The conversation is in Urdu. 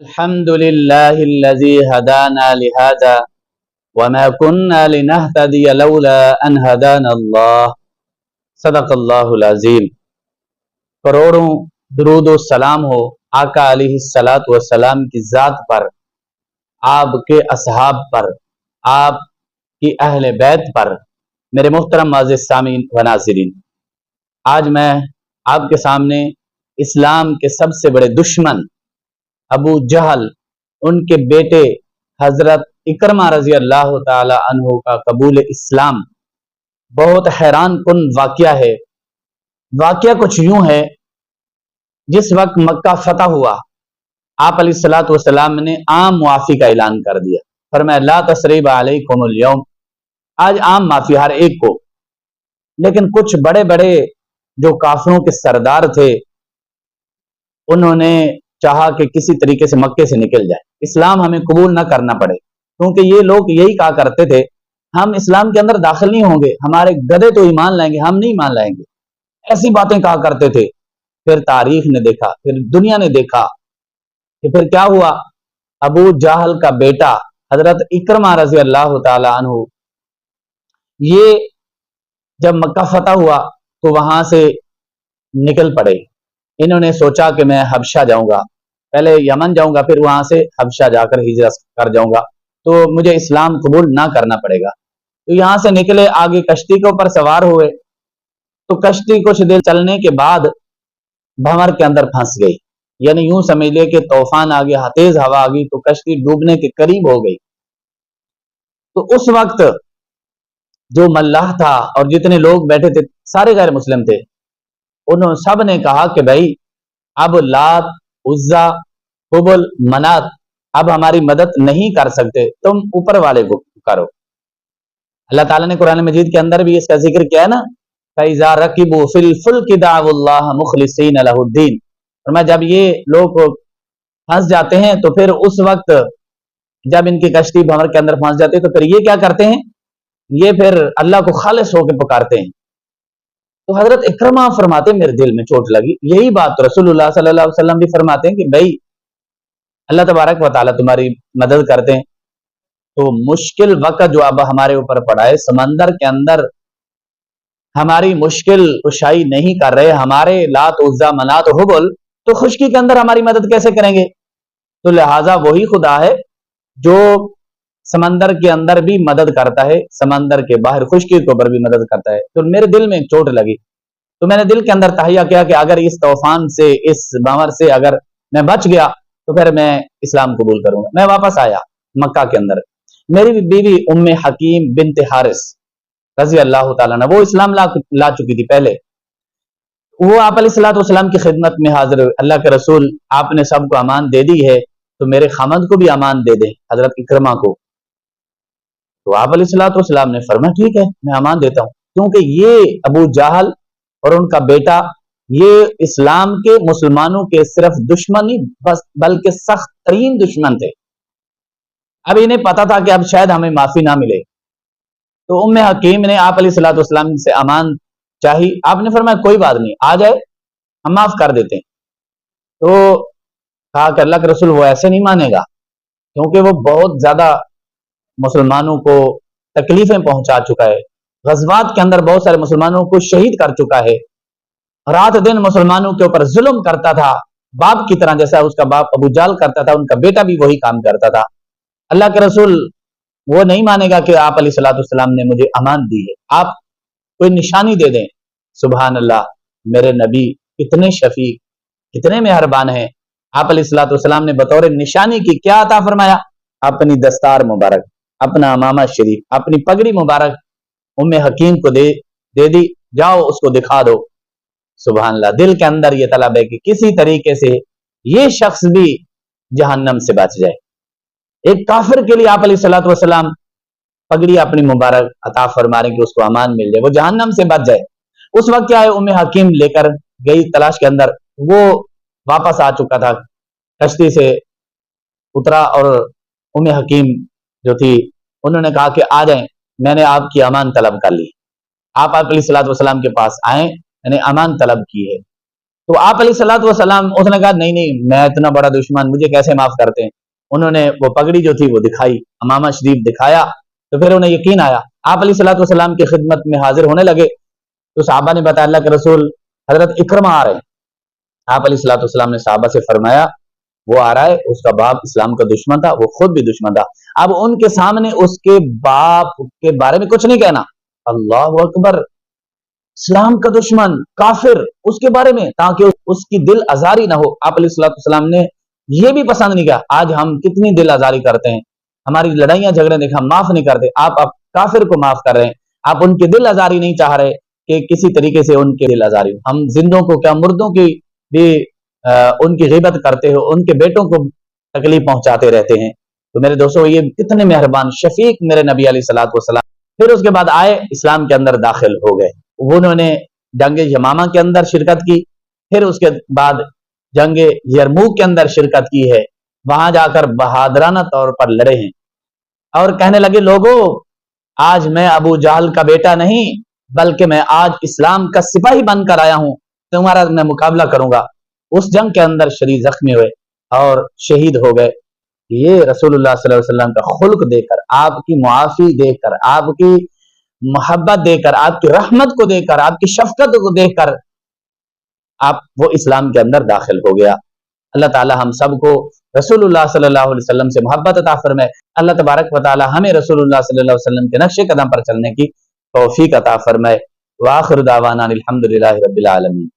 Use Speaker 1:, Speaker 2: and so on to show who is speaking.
Speaker 1: الحمد لله الذي هدانا لهذا وما كنا لنهتدي لولا أن هدانا الله صدق اللہ العظیم۔ کروڑوں درود و سلام ہو آقا علیہ الصلوۃ والسلام کی ذات پر، آپ کے اصحاب پر، آپ کی اہل بیت پر۔ میرے محترم معزز سامعین و ناظرین، آج میں آپ کے سامنے اسلام کے سب سے بڑے دشمن ابو جہل، ان کے بیٹے حضرت اکرمہ رضی اللہ تعالی عنہ کا قبول اسلام، بہت حیران کن واقعہ ہے۔ واقعہ کچھ یوں ہے، جس وقت مکہ فتح ہوا، آپ علیہ الصلوۃ والسلام نے عام معافی کا اعلان کر دیا، فرمایا لا تثریب علیکم اليوم، آج عام معافی ہر ایک کو۔ لیکن کچھ بڑے بڑے جو کافروں کے سردار تھے، انہوں نے چاہا کہ کسی طریقے سے مکے سے نکل جائے، اسلام ہمیں قبول نہ کرنا پڑے، کیونکہ یہ لوگ یہی کہا کرتے تھے ہم اسلام کے اندر داخل نہیں ہوں گے، ہمارے گدھے تو ایمان لائیں گے، ہم نہیں ایمان لائیں گے، ایسی باتیں کہا کرتے تھے۔ پھر تاریخ نے دیکھا، پھر دنیا نے دیکھا کہ پھر کیا ہوا۔ ابو جہل کا بیٹا حضرت اکرمہ رضی اللہ تعالی عنہ، یہ جب مکہ فتح ہوا تو وہاں سے نکل پڑے۔ انہوں نے سوچا کہ میں حبشہ جاؤں گا، پہلے یمن جاؤں گا، پھر وہاں سے حبشہ جا کر ہجرت کر جاؤں گا تو مجھے اسلام قبول نہ کرنا پڑے گا۔ تو یہاں سے نکلے، آگے کشتی کے اوپر سوار ہوئے، تو کشتی کچھ دیر چلنے کے بعد بھنور کے اندر پھنس گئی، یعنی یوں سمجھ لے کہ طوفان آ گیا، تیز ہوا آ گئی تو کشتی ڈوبنے کے قریب ہو گئی۔ تو اس وقت جو ملاح تھا اور جتنے لوگ بیٹھے تھے سارے غیر مسلم تھے، انہوں سب نے کہا کہ بھائی اب لات، عزا، حبل، منات اب ہماری مدد نہیں کر سکتے، تم اوپر والے کو کرو۔ اللہ تعالیٰ نے قرآن مجید کے اندر بھی اس کا ذکر کیا ہے نا، فَإِذَا رَكِبُوا فِي الْفُلْكِ دَعَوُا اللَّهَ مُخْلِصِينَ لَهُ الدِّينَ، فرمایا جب یہ لوگ پھنس جاتے ہیں تو پھر اس وقت جب ان کی کشتی بھنور کے اندر پھنس جاتے ہیں تو پھر یہ کیا کرتے ہیں، یہ پھر اللہ کو خالص ہو کے پکارتے ہیں۔ تو حضرت اکرمہ فرماتے میرے دل میں چوٹ لگی، یہی بات تو رسول اللہ صلی اللہ علیہ وسلم بھی فرماتے ہیں کہ بھائی اللہ تبارک و تعالیٰ تمہاری مدد کرتے ہیں۔ تو مشکل وقت جو اب ہمارے اوپر پڑا ہے، سمندر کے اندر ہماری مشکل کشائی نہیں کر رہے ہمارے لات، عزا، منات، حبل، تو خشکی کے اندر ہماری مدد کیسے کریں گے؟ تو لہٰذا وہی خدا ہے جو سمندر کے اندر بھی مدد کرتا ہے، سمندر کے باہر خشکی کے اوپر بھی مدد کرتا ہے۔ تو میرے دل میں چوٹ لگی، تو میں نے دل کے اندر تہیہ کیا کہ اگر اس طوفان سے، اس بھنور سے اگر میں بچ گیا تو پھر میں اسلام قبول کروں گا۔ میں واپس آیا مکہ کے اندر، میری بیوی ام حکیم بنت حارث رضی اللہ تعالیٰ عنہ، وہ اسلام لا چکی تھی پہلے، وہ آپ علیہ الصلوۃ والسلام کی خدمت میں حاضر ہوئے، اللہ کے رسول آپ نے سب کو امان دے دی ہے تو میرے خامند کو بھی امان دے دیں، حضرت اکرمہ کو۔ تو آپ علیہ الصلوۃ والسلام نے فرمایا ٹھیک ہے میں امان دیتا ہوں، کیونکہ یہ ابو جہل اور ان کا بیٹا یہ اسلام کے، مسلمانوں کے صرف دشمن نہیں بس بلکہ سخت ترین دشمن تھے۔ اب انہیں پتا تھا کہ اب شاید ہمیں معافی نہ ملے، تو ام حکیم نے آپ علیہ الصلوۃ والسلام سے امان چاہی، آپ نے فرمایا کوئی بات نہیں، آ جائے ہم معاف کر دیتے ہیں۔ تو کہا کہ اللہ کے رسول وہ ایسے نہیں مانے گا، کیونکہ وہ بہت زیادہ مسلمانوں کو تکلیفیں پہنچا چکا ہے، غزوات کے اندر بہت سارے مسلمانوں کو شہید کر چکا ہے، رات دن مسلمانوں کے اوپر ظلم کرتا تھا، باپ کی طرح، جیسا اس کا باپ ابو جہل کرتا تھا، ان کا بیٹا بھی وہی کام کرتا تھا۔ اللہ کے رسول وہ نہیں مانے گا کہ آپ علیہ الصلوۃ والسلام نے مجھے امان دی ہے، آپ کوئی نشانی دے دیں۔ سبحان اللہ، میرے نبی کتنے شفیق، کتنے مہربان ہیں۔ آپ علیہ الصلوۃ والسلام نے بطور نشانی کی کیا عطا فرمایا؟ اپنی دستار مبارک، اپنا امامہ شریف، اپنی پگڑی مبارک ام حکیم کو دے دی، جاؤ اس کو دکھا دو۔ سبحان اللہ، دل کے اندر یہ طلب ہے کہ کسی طریقے سے یہ شخص بھی جہنم سے بچ جائے۔ ایک کافر کے لیے آپ علیہ الصلوۃ والسلام پگڑی اپنی مبارک عطا فرما رہے کہ اس کو امان مل جائے، وہ جہنم سے بچ جائے۔ اس وقت کیا ہے، ام حکیم لے کر گئی تلاش کے اندر، وہ واپس آ چکا تھا، کشتی سے اترا اور ام حکیم جو تھی انہوں نے کہا کہ آ جائیں، میں نے آپ کی امان طلب کر لی، آپ علیہ الصلوۃ والسلام کے پاس آئیں، میں نے امان طلب کی ہے۔ تو آپ علیہ الصلوۃ والسلام اس نے کہا نہیں نہیں میں اتنا بڑا دشمن مجھے کیسے معاف کرتے ہیں. انہوں نے وہ پگڑی جو تھی وہ دکھائی, امامہ شریف دکھایا, تو پھر انہیں یقین آیا. آپ علیہ الصلوۃ والسلام کی خدمت میں حاضر ہونے لگے تو صحابہ نے بتایا اللہ کے رسول حضرت اکرمہ آ رہے ہیں. آپ علیہ الصلوۃ والسلام نے صحابہ سے فرمایا وہ آ رہا ہے, اس کا باپ اسلام کا دشمن تھا, وہ خود بھی دشمن تھا, اب ان کے سامنے اس کے باپ کے بارے میں کچھ نہیں کہنا. اللہ اکبر, اسلام کا دشمن کافر, اس کے بارے میں تاکہ اس کی دل آزاری نہ ہو. آپ علیہ الصلوۃ والسلام نے یہ بھی پسند نہیں کیا. آج ہم کتنی دل آزاری کرتے ہیں, ہماری لڑائیاں جھگڑے دیکھ ہم معاف نہیں کرتے, آپ کافر کو معاف کر رہے ہیں, آپ ان کی دل آزاری نہیں چاہ رہے کہ کسی طریقے سے ان کی دل آزاری ہو. ہم زندوں کو کیا مردوں کی بھی ان کی غیبت کرتے ہو, ان کے بیٹوں کو تکلیف پہنچاتے رہتے ہیں. تو میرے دوستو یہ کتنے مہربان شفیق میرے نبی علیہ الصلوۃ والسلام. پھر اس کے بعد آئے, اسلام کے اندر داخل ہو گئے. انہوں نے جنگ یمامہ کے اندر شرکت کی, پھر اس کے بعد جنگ یرموک کے اندر شرکت کی ہے, وہاں جا کر بہادرانہ طور پر لڑے ہیں اور کہنے لگے لوگوں آج میں ابو جہل کا بیٹا نہیں بلکہ میں آج اسلام کا سپاہی بن کر آیا ہوں, تمہارا میں مقابلہ کروں گا. اس جنگ کے اندر شدید زخمی ہوئے اور شہید ہو گئے. یہ رسول اللہ صلی اللہ علیہ وسلم کا خلق دیکھ کر, آپ کی معافی دیکھ کر, آپ کی محبت دیکھ کر, آپ کی رحمت کو دیکھ کر, آپ کی شفقت کو دیکھ کر آپ وہ اسلام کے اندر داخل ہو گیا. اللہ تعالی ہم سب کو رسول اللہ صلی اللہ علیہ وسلم سے محبت عطا فرمائے. اللہ تبارک و تعالی ہمیں رسول اللہ صلی اللہ علیہ وسلم کے نقش قدم پر چلنے کی توفیق عطا فرمائے. وآخر دعوانا الحمدللہ رب العالمین.